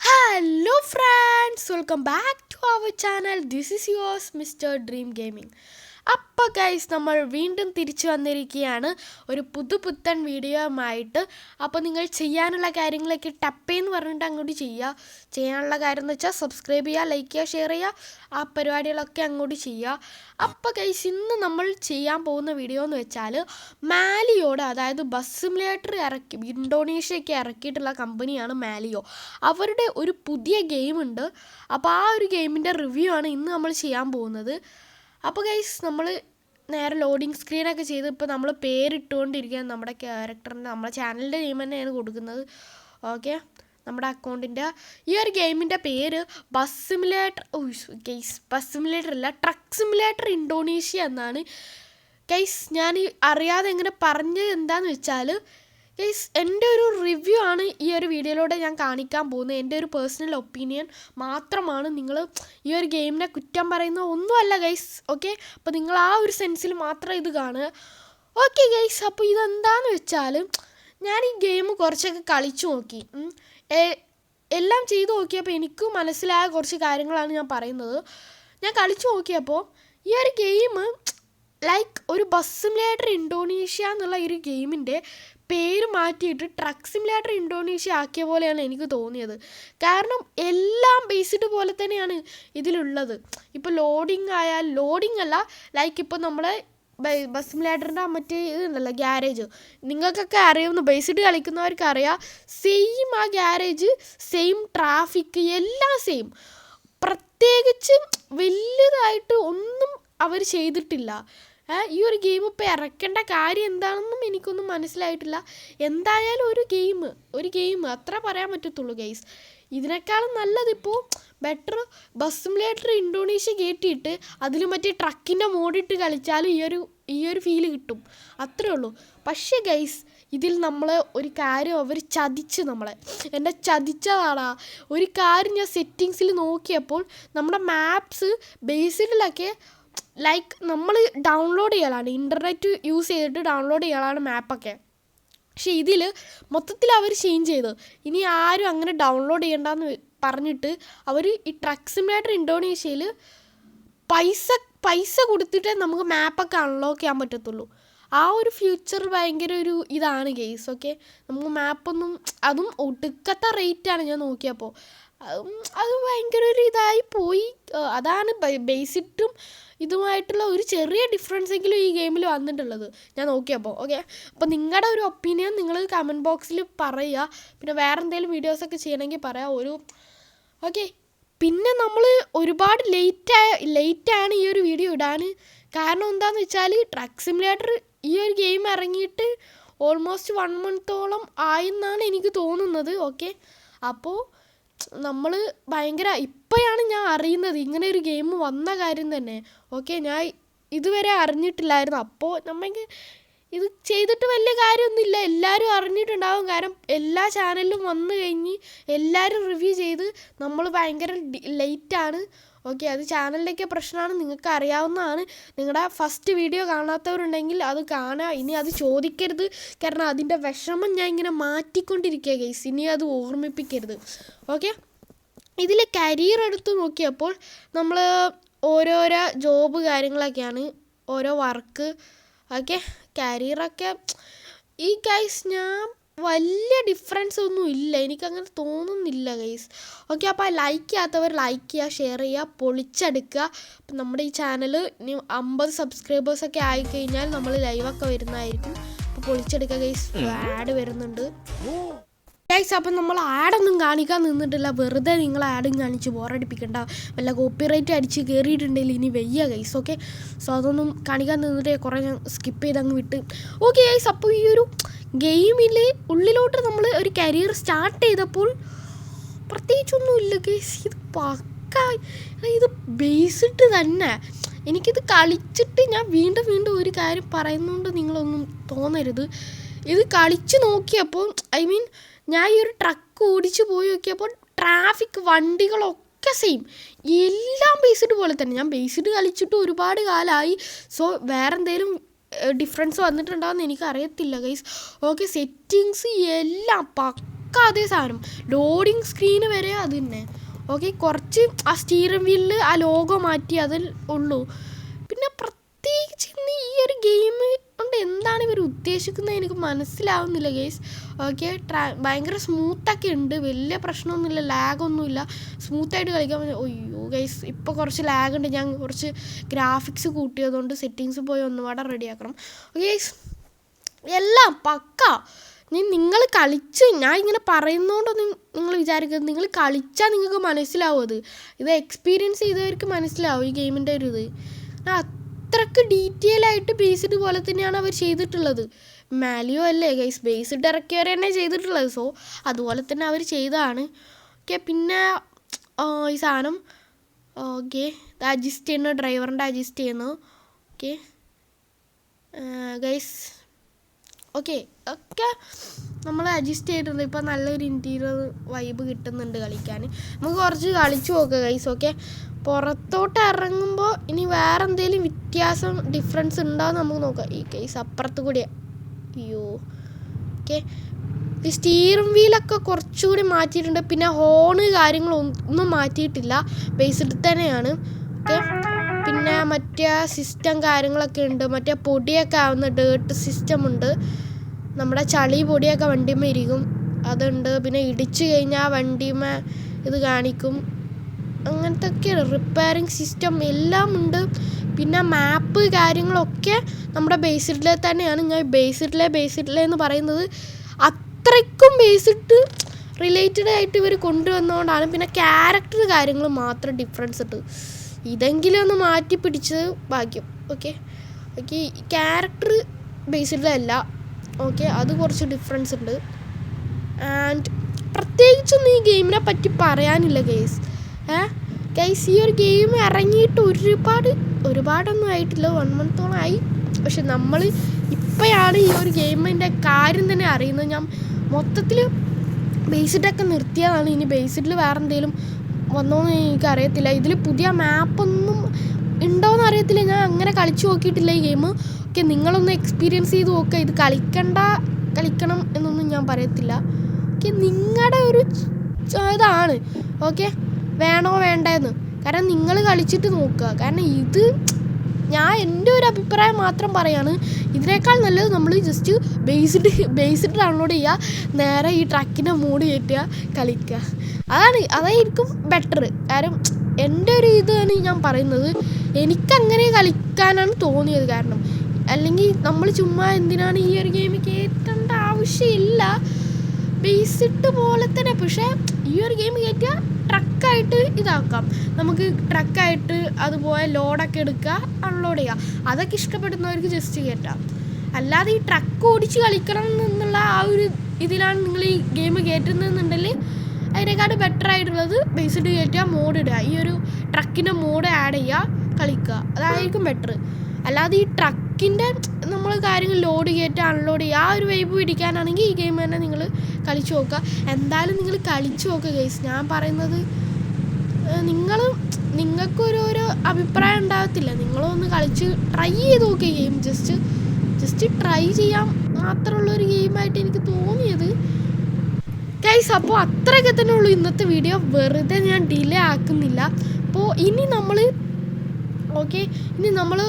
Hello friends, welcome back to our channel. This is yours Mr. Dream Gaming. അപ്പോൾ guys നമ്മൾ വീണ്ടും തിരിച്ചു വന്നിരിക്കുകയാണ് ഒരു പുതുപുത്തൻ വീഡിയോയുമായിട്ട്. അപ്പോൾ നിങ്ങൾ ചെയ്യാനുള്ള കാര്യങ്ങളൊക്കെ ടപ്പേന്ന് പറഞ്ഞിട്ട് അങ്ങോട്ട് ചെയ്യാനുള്ള കാര്യം എന്ന് വെച്ചാൽ സബ്സ്ക്രൈബ് ചെയ്യുക, ലൈക്ക് ചെയ്യുക, ഷെയർ ചെയ്യുക, ആ പരിപാടികളൊക്കെ അങ്ങോട്ട് ചെയ്യുക. അപ്പോൾ ഗൈസ് ഇന്ന് നമ്മൾ ചെയ്യാൻ പോകുന്ന വീഡിയോ എന്ന് വെച്ചാൽ മാലിയോടെ, അതായത് ബസ് സിമുലേറ്റർ ഇന്തോനേഷ്യയൊക്കെ ഇറക്കിയിട്ടുള്ള കമ്പനിയാണ് മാലിയോ. അവരുടെ ഒരു പുതിയ ഗെയിമുണ്ട്. അപ്പോൾ ആ ഒരു ഗെയിമിൻ്റെ റിവ്യൂ ആണ് ഇന്ന് നമ്മൾ ചെയ്യാൻ പോകുന്നത്. അപ്പോൾ ഗൈസ് നമ്മൾ നേരെ ലോഡിങ് സ്ക്രീനൊക്കെ ചെയ്ത് ഇപ്പോൾ നമ്മൾ പേരിട്ടുകൊണ്ടിരിക്കുകയാണ്. നമ്മുടെ ക്യാരക്ടറിൻ്റെ, നമ്മുടെ ചാനലിൻ്റെ നെയിം തന്നെയാണ് കൊടുക്കുന്നത്. ഓക്കെ, നമ്മുടെ അക്കൗണ്ടിൻ്റെ ഈ ഒരു ഗെയിമിൻ്റെ പേര് ബസ് സിമുലേറ്റർ ബസ് സിമുലേറ്റർ അല്ല, ട്രക്ക് സിമുലേറ്റർ ഇന്തോനേഷ്യ എന്നാണ്. ഗൈസ് ഞാൻ അറിയാതെ എങ്ങനെ പറഞ്ഞത് എന്താണെന്ന് വെച്ചാൽ ഗൈസ് എൻ്റെ ഒരു റിവ്യൂ ആണ് ഈ ഒരു വീഡിയോയിലൂടെ ഞാൻ കാണിക്കാൻ പോകുന്നത്. എൻ്റെ ഒരു പേഴ്സണൽ ഒപ്പീനിയൻ മാത്രമാണ്. നിങ്ങൾ ഈ ഒരു ഗെയിമിനെ കുറ്റം പറയുന്ന ഒന്നുമല്ല ഗൈസ്. ഓക്കെ, അപ്പോൾ നിങ്ങൾ ആ ഒരു സെൻസിൽ മാത്രം ഇത് കാണുക. ഓക്കെ ഗൈസ്, അപ്പോൾ ഇതെന്താണെന്ന് വെച്ചാൽ ഞാൻ ഈ ഗെയിം കുറച്ചൊക്കെ കളിച്ചു നോക്കി, എല്ലാം ചെയ്ത് നോക്കിയപ്പോൾ എനിക്ക് മനസ്സിലായ കുറച്ച് കാര്യങ്ങളാണ് ഞാൻ പറയുന്നത്. ഞാൻ കളിച്ചു നോക്കിയപ്പോൾ ഈ ഒരു ഗെയിം ലൈക്ക് ഒരു ബസ് സിമുലേറ്റർ ഇന്തോനേഷ്യ എന്നുള്ള ഒരു ഗെയിമിൻ്റെ പേര് മാറ്റിയിട്ട് ട്രക്ക് സിമുലേറ്റർ ഇന്തോനേഷ്യ ആക്കിയ പോലെയാണ് എനിക്ക് തോന്നിയത്. കാരണം എല്ലാം ബേസ്ഡ് പോലെ തന്നെയാണ് ഇതിലുള്ളത്. ഇപ്പോൾ ലോഡിംഗ് അല്ല, ലൈക്ക് ഇപ്പോൾ നമ്മളെ ബസ് സിമുലേറ്ററിൻ്റെ മറ്റേ ഇതുണ്ടല്ലോ ഗ്യാരേജ്, നിങ്ങൾക്കൊക്കെ അറിയാവുന്ന ബേസ്ഡ് കളിക്കുന്നവർക്ക് അറിയാം. സെയിം ആ ഗ്യാരേജ്, സെയിം ട്രാഫിക്, എല്ലാം സെയിം. പ്രത്യേകിച്ച് വലിയതായിട്ട് ഒന്നും അവർ ചെയ്തിട്ടില്ല. ഈ ഒരു ഗെയിം ഇപ്പോൾ ഇറക്കേണ്ട കാര്യം എന്താണെന്നും എനിക്കൊന്നും മനസ്സിലായിട്ടില്ല. എന്തായാലും ഒരു ഗെയിം അത്ര പറയാൻ പറ്റത്തുള്ളൂ ഗൈസ്. ഇതിനേക്കാളും നല്ലതിപ്പോൾ ബെറ്റർ ബസ് സിമുലേറ്റർ ഇന്തോനേഷ്യ കയറ്റിയിട്ട് അതിൽ മറ്റേ ട്രക്കിൻ്റെ മോഡിട്ട് കളിച്ചാലും ഈ ഒരു ഫീല് കിട്ടും, അത്രേ ഉള്ളൂ. പക്ഷേ ഗൈസ് ഇതിൽ നമ്മൾ ഒരു കാര്യം അവർ എന്നെ ചതിച്ചതാടാ. ഒരു കാര്യം ഞാൻ സെറ്റിങ്സിൽ നോക്കിയപ്പോൾ നമ്മുടെ മാപ്സ് ബേസിഡിലൊക്കെ ലൈക്ക് നമ്മൾ ഡൗൺലോഡ് ചെയ്യലാണ്, ഇൻ്റർനെറ്റ് യൂസ് ചെയ്തിട്ട് ഡൗൺലോഡ് ചെയ്യലാണ് മാപ്പൊക്കെ. പക്ഷേ ഇതിൽ മൊത്തത്തിൽ അവർ ചേഞ്ച് ചെയ്തു. ഇനി ആരും അങ്ങനെ ഡൗൺലോഡ് ചെയ്യണ്ടെന്ന് പറഞ്ഞിട്ട് അവർ ഈ ട്രക്ക് സിമുലേറ്റർ ഇന്തോനേഷ്യയിൽ പൈസ കൊടുത്തിട്ടേ നമുക്ക് മാപ്പൊക്കെ അൺലോക്ക് ചെയ്യാൻ പറ്റത്തുള്ളൂ. ആ ഒരു ഫ്യൂച്ചർ ഭയങ്കര ഒരു ഇതാണ് ഗെയ്സ്. ഓക്കെ, നമുക്ക് മാപ്പൊന്നും, അതും ഒടുക്കത്തെ റേറ്റാണ് ഞാൻ നോക്കിയപ്പോൾ. അത് ഭയങ്കര ഒരു ഇതായി പോയി. അതാണ് ബേസിറ്റും ഇതുമായിട്ടുള്ള ഒരു ചെറിയ ഡിഫറൻസ് എങ്കിലും ഈ ഗെയിമിൽ വന്നിട്ടുള്ളത് ഞാൻ നോക്കിയപ്പോൾ. ഓക്കെ, അപ്പോൾ നിങ്ങളുടെ ഒരു ഒപ്പീനിയൻ നിങ്ങൾ കമൻറ്റ് ബോക്സിൽ പറയുക. പിന്നെ വേറെ എന്തെങ്കിലും വീഡിയോസൊക്കെ ചെയ്യണമെങ്കിൽ പറയാം. ഓക്കെ, പിന്നെ നമ്മൾ ഒരുപാട് ലേറ്റാണ് ഈ ഒരു വീഡിയോ ഇടാൻ. കാരണം എന്താണെന്ന് വെച്ചാൽ ട്രക്ക് സിമുലേറ്റർ ഈ ഒരു ഗെയിം ഇറങ്ങിയിട്ട് ഓൾമോസ്റ്റ് 1 മന്തോളം ആയെന്നാണ് എനിക്ക് തോന്നുന്നത്. ഓക്കെ, അപ്പോൾ നമ്മൾ ഇപ്പോഴാണ് ഞാൻ അറിയുന്നത് ഇങ്ങനെ ഒരു ഗെയിം വന്ന കാര്യം തന്നെ. ഓക്കെ, ഞാൻ ഇതുവരെ അറിഞ്ഞിട്ടില്ലായിരുന്നു. അപ്പോൾ നമുക്ക് ഇത് ചെയ്തിട്ട് വലിയ കാര്യമൊന്നുമില്ല, എല്ലാവരും അറിഞ്ഞിട്ടുണ്ടാകും. കാരണം എല്ലാ ചാനലിലും വന്നു കഴിഞ്ഞ് എല്ലാവരും റിവ്യൂ ചെയ്ത് നമ്മൾ ഭയങ്കര ലേറ്റാണ്. ഓക്കെ, അത് ചാനലിൻ്റെയൊക്കെ പ്രശ്നമാണ്, നിങ്ങൾക്ക് അറിയാവുന്നതാണ്. നിങ്ങളുടെ ഫസ്റ്റ് വീഡിയോ കാണാത്തവരുണ്ടെങ്കിൽ അത് കാണുക. ഇനി അത് ചോദിക്കരുത്, കാരണം അതിൻ്റെ വിഷമം ഞാൻ ഇങ്ങനെ മാറ്റിക്കൊണ്ടിരിക്കുക ഗൈസ്. ഇനി അത് ഓർമ്മിപ്പിക്കരുത്. ഓക്കെ, ഇതിൽ കരിയർ എടുത്ത് നോക്കിയപ്പോൾ നമ്മൾ ഓരോരോ ജോബ് കാര്യങ്ങളൊക്കെയാണ്, ഓരോ വർക്ക്. ഓക്കെ, കരിയറൊക്കെ ഈ ഗൈസ് ഞാൻ വലിയ ഡിഫറൻസ് ഒന്നും ഇല്ല, എനിക്കങ്ങനെ തോന്നുന്നില്ല ഗൈസ്. ഓക്കെ, അപ്പോൾ ലൈക്ക് ചെയ്യാത്തവർ ലൈക്ക് ചെയ്യുക, ഷെയർ ചെയ്യുക, പൊളിച്ചെടുക്കുക. അപ്പം നമ്മുടെ ഈ ചാനൽ ഇനി 50 സബ്സ്ക്രൈബേഴ്സൊക്കെ ആയിക്കഴിഞ്ഞാൽ നമ്മൾ ലൈവൊക്കെ വരുന്നതായിരിക്കും. അപ്പോൾ പൊളിച്ചെടുക്കുക ഗൈസ്. ആഡ് വരുന്നുണ്ട് ഗൈസ്. അപ്പം നമ്മൾ ആഡൊന്നും കാണിക്കാൻ നിന്നിട്ടില്ല, വെറുതെ നിങ്ങൾ ആഡും കാണിച്ച് ബോറടിപ്പിക്കണ്ട. വല്ല കോപ്പിറൈറ്റ് അടിച്ച് കയറിയിട്ടുണ്ടെങ്കിൽ ഇനി വയ്യ ഗൈസ്. ഓക്കെ, സോ അതൊന്നും കാണിക്കാൻ നിന്നിട്ട് കുറേ ഞാൻ സ്കിപ്പ് ചെയ്ത് അങ്ങ് വിട്ട്. ഓക്കെ ഗൈസ്, അപ്പോൾ ഈ ഒരു ഗെയിമിൽ ഉള്ളിലോട്ട് നമ്മൾ ഒരു കരിയർ സ്റ്റാർട്ട് ചെയ്തപ്പോൾ പ്രത്യേകിച്ചൊന്നുമില്ല ഗൈസ്. ഇത് ബേസിട്ട് തന്നെ. എനിക്കിത് കളിച്ചിട്ട് ഞാൻ വീണ്ടും ഒരു കാര്യം പറയുന്നതുകൊണ്ട് നിങ്ങളൊന്നും തോന്നരുത്. ഇത് കളിച്ച് നോക്കിയപ്പോൾ ഞാൻ ഈ ഒരു ട്രക്ക് ഓടിച്ച് പോയി നോക്കിയപ്പോൾ ട്രാഫിക്, വണ്ടികളൊക്കെ സെയിം, എല്ലാം ബേസിഡ് പോലെ തന്നെ. ഞാൻ ബേസിഡ് കളിച്ചിട്ട് ഒരുപാട് കാലമായി. സോ വേറെ എന്തെങ്കിലും ഡിഫറൻസ് വന്നിട്ടുണ്ടാകുമെന്ന് എനിക്കറിയത്തില്ല ഗൈസ്. ഓക്കെ, സെറ്റിങ്സ് എല്ലാം പക്ക അതേ സാധനം, ലോഡിങ് സ്ക്രീന് വരെ അത് തന്നെ. ഓക്കെ, കുറച്ച് ആ സ്റ്റീറിംഗ് വീലിൽ ആ ലോഗോ മാറ്റി അതിൽ ഉള്ളൂ. പിന്നെ പ്രത്യേകിച്ച് ഇന്ന് ഈ ഒരു ഗെയിം കൊണ്ട് എന്താണ് ഇവർ ഉദ്ദേശിക്കുന്നത് എനിക്ക് മനസ്സിലാവുന്നില്ല ഗൈസ്. ഓക്കെ, ഭയങ്കര സ്മൂത്തൊക്കെ ഉണ്ട്, വലിയ പ്രശ്നമൊന്നുമില്ല, ലാഗൊന്നുമില്ല, സ്മൂത്തായിട്ട് കളിക്കാൻ പറ്റും. അയ്യോ ഗൈസ്, ഇപ്പോൾ കുറച്ച് ലാഗ് ഉണ്ട്. ഞാൻ കുറച്ച് ഗ്രാഫിക്സ് കൂട്ടിയതുകൊണ്ട് സെറ്റിങ്സ് പോയി ഒന്നുകൂടെ റെഡിയാക്കണം. ഗൈസ് എല്ലാം പക്ക. നിങ്ങൾ കളിച്ച്, ഞാൻ ഇങ്ങനെ പറയുന്നതുകൊണ്ടൊന്നും നിങ്ങൾ വിചാരിക്കരുത്, നിങ്ങൾ കളിച്ചാൽ നിങ്ങൾക്ക് മനസ്സിലാവും. ഇത് എക്സ്പീരിയൻസ് ചെയ്തവർക്ക് മനസ്സിലാവും ഈ ഗെയിമിൻ്റെ ഒരു ഇത്. അത്രയ്ക്ക് ഡീറ്റെയിൽ ആയിട്ട് ബേസ്ഡ് പോലെ തന്നെയാണ് അവർ ചെയ്തിട്ടുള്ളത്. മാലിയോ അല്ലേ ഗൈസ്, ബേസ്ഡ് ഇറക്കിയവർ തന്നെ ചെയ്തിട്ടുള്ളത്. സോ അതുപോലെ തന്നെ അവർ ചെയ്തതാണ്. ഓക്കെ, പിന്നെ ഈ സാധനം ഓക്കെ അഡ്ജസ്റ്റ് ചെയ്യുന്നു, ഡ്രൈവറിൻ്റെ അഡ്ജസ്റ്റ് ചെയ്യുന്നു. ഓക്കെ ഗൈസ്, ഓക്കെ ഒക്കെ നമ്മൾ അഡ്ജസ്റ്റ് ചെയ്തിട്ടുണ്ട്. ഇപ്പോൾ നല്ലൊരു ഇൻറ്റീരിയർ വൈബ് കിട്ടുന്നുണ്ട് കളിക്കാൻ. നമുക്ക് കുറച്ച് കളിച്ചു നോക്കാം ഗൈസ്. ഓക്കെ, പുറത്തോട്ട് ഇറങ്ങുമ്പോൾ ഇനി വേറെ എന്തെങ്കിലും വ്യത്യാസം ഡിഫറൻസ് ഉണ്ടോയെന്ന് നമുക്ക് നോക്കാം. ഈ കേസ് അപ്പുറത്ത് കൂടി, അയ്യോ ഓക്കെ, ഈ സ്റ്റീറിംഗ് വീലൊക്കെ കുറച്ചുകൂടി മാറ്റിയിട്ടുണ്ട്. പിന്നെ ഹോണ് കാര്യങ്ങളൊന്നും മാറ്റിയിട്ടില്ല, ബേസ്ഡ് തന്നെയാണ്. ഓക്കെ, പിന്നെ മറ്റേ സിസ്റ്റം കാര്യങ്ങളൊക്കെ ഉണ്ട്. മറ്റേ പൊടിയൊക്കെ ആവുന്ന ഡേർട്ട് സിസ്റ്റം ഉണ്ട്. നമ്മുടെ ചളി പൊടിയൊക്കെ വണ്ടിമേ ഇരിക്കും, അതുണ്ട്. പിന്നെ ഇടിച്ചു കഴിഞ്ഞാൽ വണ്ടിമേ ഇത് കാണിക്കും. അങ്ങനത്തെ ഒക്കെയാണ്. റിപ്പയറിങ് സിസ്റ്റം എല്ലാം ഉണ്ട്. പിന്നെ മാപ്പ് കാര്യങ്ങളൊക്കെ നമ്മുടെ ബേസിഡിലെ തന്നെയാണ്. ഞാൻ ബേസിഡിലെ എന്ന് പറയുന്നത് അത്രയ്ക്കും ബേസിഡ് റിലേറ്റഡ് ആയിട്ട് ഇവർ കൊണ്ടുവന്നതുകൊണ്ടാണ്. പിന്നെ ക്യാരക്ടർ കാര്യങ്ങൾ മാത്രം ഡിഫറൻസ് ഉണ്ട്. ഇതെങ്കിലും ഒന്ന് മാറ്റി പിടിച്ചത് ഭാഗ്യം. Okay, character ബേസിഡിലല്ല. ഓക്കെ, അത് കുറച്ച് ഡിഫറൻസ് ഉണ്ട്. ആൻഡ് പ്രത്യേകിച്ചൊന്നും ഈ ഗെയിമിനെ പറ്റി പറയാനില്ല ഗൈസ്. ഗൈസ്, ഈ ഒരു ഗെയിം ഇറങ്ങിയിട്ട് ഒരുപാടൊന്നും ആയിട്ടില്ല, 1 month ആയി. പക്ഷെ നമ്മൾ ഇപ്പോഴാണ് ഈ ഒരു ഗെയിമിൻ്റെ കാര്യം തന്നെ അറിയുന്നത്. ഞാൻ മൊത്തത്തിൽ ബേസിഡൊക്കെ നിർത്തിയതാണ്. ഇനി ബേസിഡിൽ വേറെ എന്തെങ്കിലും വന്നോന്ന് എനിക്കറിയത്തില്ല. ഇതിൽ പുതിയ മാപ്പൊന്നും ഉണ്ടോയെന്ന് അറിയത്തില്ല. ഞാൻ അങ്ങനെ കളിച്ചു നോക്കിയിട്ടില്ല ഈ ഗെയിം. ഓക്കെ, നിങ്ങളൊന്ന് എക്സ്പീരിയൻസ് ചെയ്ത് നോക്കുക. ഇത് കളിക്കണം എന്നൊന്നും ഞാൻ പറയത്തില്ല. ഓക്കെ, നിങ്ങളുടെ ഒരു ഇതാണ്. ഓക്കെ, വേണോ വേണ്ടെന്ന്. കാരണം നിങ്ങൾ കളിച്ചിട്ട് നോക്കുക. കാരണം ഇത് ഞാൻ എൻ്റെ ഒരു അഭിപ്രായം മാത്രം പറയാണ്. ഇതിനേക്കാൾ നല്ലത് നമ്മൾ ജസ്റ്റ് ബേസ്ഡ് ഡൗൺലോഡ് ചെയ്യുക, നേരെ ഈ ട്രക്കിൻ്റെ മോഡ് കയറ്റുക, കളിക്കുക. അതായിരിക്കും ബെറ്റർ. കാരണം എൻ്റെ ഒരു ഇതാണ് ഞാൻ പറയുന്നത്. എനിക്കങ്ങനെ കളിക്കാനാണ് തോന്നിയത്. കാരണം അല്ലെങ്കിൽ നമ്മൾ ചുമ്മാ എന്തിനാണ് ഈ ഒരു ഗെയിം കയറ്റേണ്ട ആവശ്യമില്ല, ബേസിഡ് പോലെ തന്നെ. പക്ഷേ ഈ ഒരു ഗെയിം കയറ്റിയാൽ ട്രക്കായിട്ട് ഇതാക്കാം. നമുക്ക് ട്രക്കായിട്ട് അതുപോലെ ലോഡൊക്കെ എടുക്കുക, അൺലോഡ് ചെയ്യുക. അതൊക്കെ ഇഷ്ടപ്പെടുന്നവർക്ക് ജസ്റ്റ് കയറ്റാം. അല്ലാതെ ഈ ട്രക്ക് ഓടിച്ച് കളിക്കണം എന്നുള്ള ആ ഒരു ഇതിലാണ് നിങ്ങൾ ഈ ഗെയിം കയറ്റുന്നതെന്നുണ്ടെങ്കിൽ അതിനേക്കാൾ ബെറ്റർ ആയിട്ടുള്ളത് ബേസിഡ് കയറ്റുക, മോഡ് ഇടുക, ഈ ഒരു ട്രക്കിൻ്റെ മോഡ് ആഡ് ചെയ്യുക, കളിക്കുക. അതായിരിക്കും ബെറ്റർ. അല്ലാതെ ഈ ട്രക്കിൻ്റെ നമ്മൾ കാര്യങ്ങൾ ലോഡ് കയറ്റുക, അൺലോഡ് ചെയ്യുക, ആ ഒരു വൈബ് പിടിക്കാനാണെങ്കിൽ ഈ ഗെയിം തന്നെ നിങ്ങൾ കളിച്ചു നോക്കുക. എന്തായാലും നിങ്ങൾ കളിച്ചു നോക്കുക ഗൈസ്. ഞാൻ പറയുന്നത് നിങ്ങൾക്കൊരു അഭിപ്രായം ഉണ്ടാകത്തില്ല. നിങ്ങളൊന്ന് കളിച്ച് ട്രൈ ചെയ്ത് നോക്കുക ഗെയിം. ജസ്റ്റ് ട്രൈ ചെയ്യാൻ മാത്രമുള്ളൊരു ഗെയിമായിട്ട് എനിക്ക് തോന്നിയത് ഗൈസ്. അപ്പോൾ അത്രയൊക്കെ തന്നെ ഉള്ളൂ ഇന്നത്തെ വീഡിയോ. വെറുതെ ഞാൻ ഡിലേ ആക്കുന്നില്ല. അപ്പോൾ ഇനി നമ്മൾ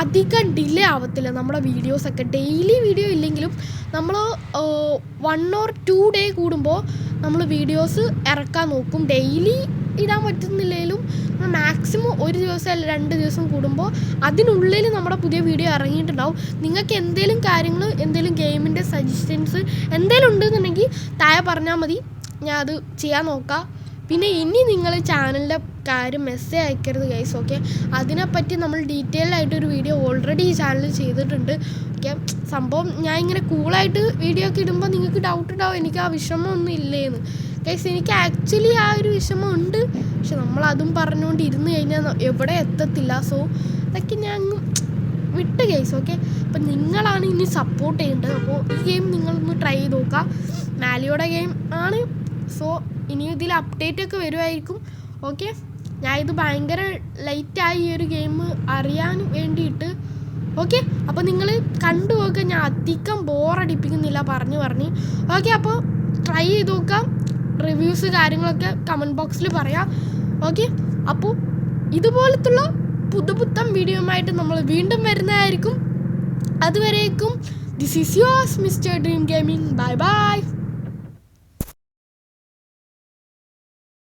അധികം ഡിലേ ആവത്തില്ല നമ്മുടെ വീഡിയോസൊക്കെ. ഡെയിലി വീഡിയോ ഇല്ലെങ്കിലും നമ്മൾ 1 or 2 day കൂടുമ്പോൾ നമ്മൾ വീഡിയോസ് ഇറക്കാൻ നോക്കും. ഡെയിലി ഇടാൻ പറ്റുന്നില്ലെങ്കിലും മാക്സിമം 1 ദിവസം അല്ല 2 ദിവസം കൂടുമ്പോൾ അതിനുള്ളിൽ നമ്മുടെ പുതിയ വീഡിയോ ഇറങ്ങിയിട്ടുണ്ടാവും. നിങ്ങൾക്ക് എന്തെങ്കിലും കാര്യങ്ങൾ, എന്തെങ്കിലും ഗെയിമിൻ്റെ സജഷൻസ് എന്തെങ്കിലും ഉണ്ടെന്നുണ്ടെങ്കിൽ താഴെ പറഞ്ഞാൽ മതി, ഞാൻ അത് ചെയ്യാൻ നോക്കാം. പിന്നെ ഇനി നിങ്ങൾ ചാനലിൻ്റെ കാര്യം മെസ്സേജ് അയക്കരുത് ഗൈസ്. ഓക്കെ, അതിനെപ്പറ്റി നമ്മൾ ഡീറ്റെയിൽ ആയിട്ടൊരു വീഡിയോ ഓൾറെഡി ഈ ചാനലിൽ ചെയ്തിട്ടുണ്ട്. ഓക്കെ, സംഭവം ഞാൻ ഇങ്ങനെ കൂളായിട്ട് വീഡിയോ ഒക്കെ ഇടുമ്പോൾ നിങ്ങൾക്ക് ഡൗട്ട് ഉണ്ടാവും എനിക്ക് ആ വിഷമമൊന്നും ഇല്ലേന്ന്. ഗൈസ്, എനിക്ക് ആക്ച്വലി ആ ഒരു വിഷമം ഉണ്ട്. പക്ഷെ നമ്മളതും പറഞ്ഞുകൊണ്ട് ഇരുന്ന് കഴിഞ്ഞാൽ എവിടെ എത്തത്തില്ല. സോ അതൊക്കെ ഞാൻ വിട്ട് ഗൈസ്. ഓക്കെ, അപ്പം നിങ്ങളാണ് ഇനി സപ്പോർട്ട് ചെയ്യേണ്ടത്. അപ്പോൾ ഈ ഗെയിം നിങ്ങളൊന്ന് ട്രൈ ചെയ്ത് നോക്കുക. മാലിയോയുടെ ഗെയിം ആണ്. സോ ഇനി ഇതിൽ അപ്ഡേറ്റ് ഒക്കെ വരുമായിരിക്കും. ഓക്കെ, ഞാൻ ഇത് ഭയങ്കര ലൈറ്റായി ഈ ഒരു ഗെയിം അറിയാൻ വേണ്ടിയിട്ട് ഓക്കെ, അപ്പോൾ നിങ്ങൾ കണ്ടു നോക്കുക. ഞാൻ അധികം ബോറടിപ്പിക്കുന്നില്ല പറഞ്ഞ്. ഓക്കെ, അപ്പോൾ ട്രൈ ചെയ്ത് നോക്കാം. റിവ്യൂസ് കാര്യങ്ങളൊക്കെ കമൻറ്റ് ബോക്സിൽ പറയാം. ഓക്കെ, അപ്പോൾ ഇതുപോലത്തുള്ള പുതുപുത്തൻ വീഡിയോയുമായിട്ട് നമ്മൾ വീണ്ടും വരുന്നതായിരിക്കും. അതുവരേക്കും this is yours mister dream gaming. Bye bye.